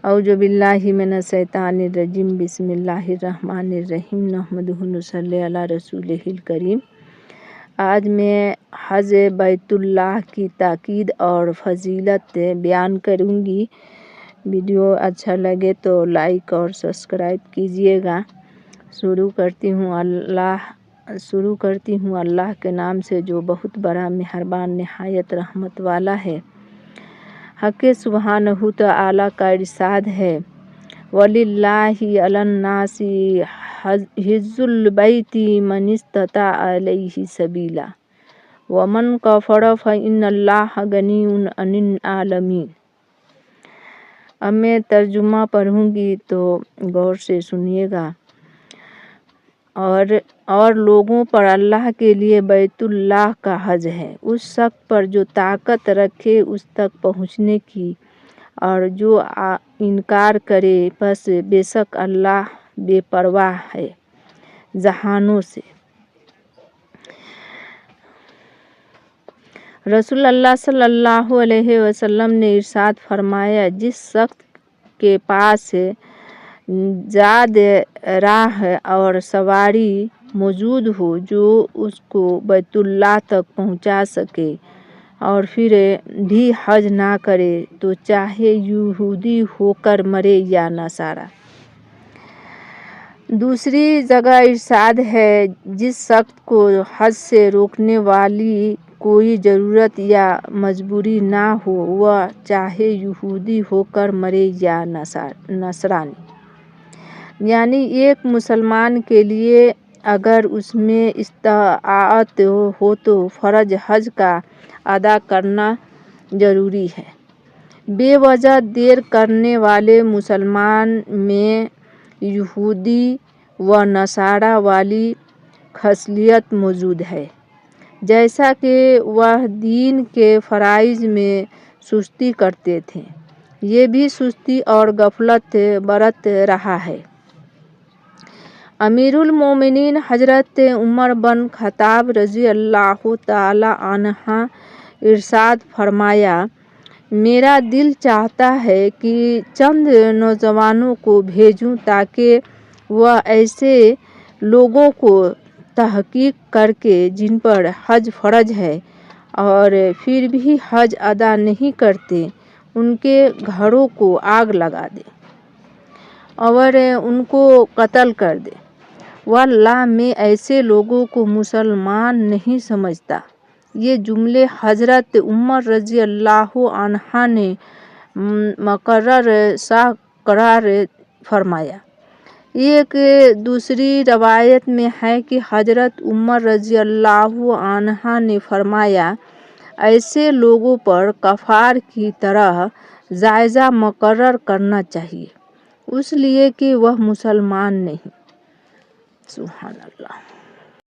اعوذ باللہ من الشیطان الرجیم بسم اللہ الرحمن الرحیم نحمدہ ونصلی علی رسولہ الکریم۔ آج میں حج بیت اللہ کی تاکید اور فضیلت بیان کروں گی۔ ویڈیو اچھا لگے تو لائک اور سبسکرائب کیجیے گا۔ شروع کرتی ہوں اللہ کے نام سے جو بہت بڑا مہربان نہایت رحمت والا ہے۔ حق سبحانہ تعالی کا ارشاد ہے وَلِلَّهِ عَلَى النَّاسِ حِجُّ الْبَيْتِ مَنِ اسْتَطَاعَ إِلَيْهِ سَبِيلًا وَمَنْ كَفَرَ فَإِنَّ اللَّهَ غَنِيٌّ عَنِ الْعَالَمِينَ۔ اب میں ترجمہ پڑھوں گی تو غور سے سنیے گا۔ اور لوگوں پر اللہ کے لیے بیت اللہ کا حج ہے، اس شخص پر جو طاقت رکھے اس تک پہنچنے کی، اور جو انکار کرے پس بے شک اللہ بے پرواہ ہے جہانوں سے۔ رسول اللہ صلی اللہ علیہ وسلم نے ارشاد فرمایا، جس شخص کے پاس زاد راہ اور سواری موجود ہو جو اس کو بیت اللہ تک پہنچا سکے اور پھر بھی حج نہ کرے تو چاہے یہودی ہو کر مرے یا نصارہ۔ دوسری جگہ ارشاد ہے، جس شخص کو حج سے روکنے والی کوئی ضرورت یا مجبوری نہ ہو وہ چاہے یہودی ہو کر مرے یا نصرانی۔ یعنی ایک مسلمان کے لیے اگر اس میں استطاعت ہو تو فرض حج کا ادا کرنا ضروری ہے۔ بے وجہ دیر کرنے والے مسلمان میں یہودی و نصارہ والی خصلت موجود ہے، جیسا کہ وہ دین کے فرائض میں سستی کرتے تھے، یہ بھی سستی اور غفلت برت رہا ہے۔ امیر المومنین حضرت عمر بن خطاب رضی اللہ تعالی عنہ ارشاد فرمایا، میرا دل چاہتا ہے کہ چند نوجوانوں کو بھیجوں تاکہ وہ ایسے لوگوں کو تحقیق کر کے جن پر حج فرض ہے اور پھر بھی حج ادا نہیں کرتے ان کے گھروں کو آگ لگا دے اور ان کو قتل کر دے۔ واللہ میں ایسے لوگوں کو مسلمان نہیں سمجھتا۔ یہ جملے حضرت عمر رضی اللہ عنہ نے مقرر شاہ قرار فرمایا۔ ایک دوسری روایت میں ہے کہ حضرت عمر رضی اللہ عنہ نے فرمایا، ایسے لوگوں پر کفار کی طرح جائزہ مقرر کرنا چاہیے، اس لیے کہ وہ مسلمان نہیں۔ سبحان اللہ۔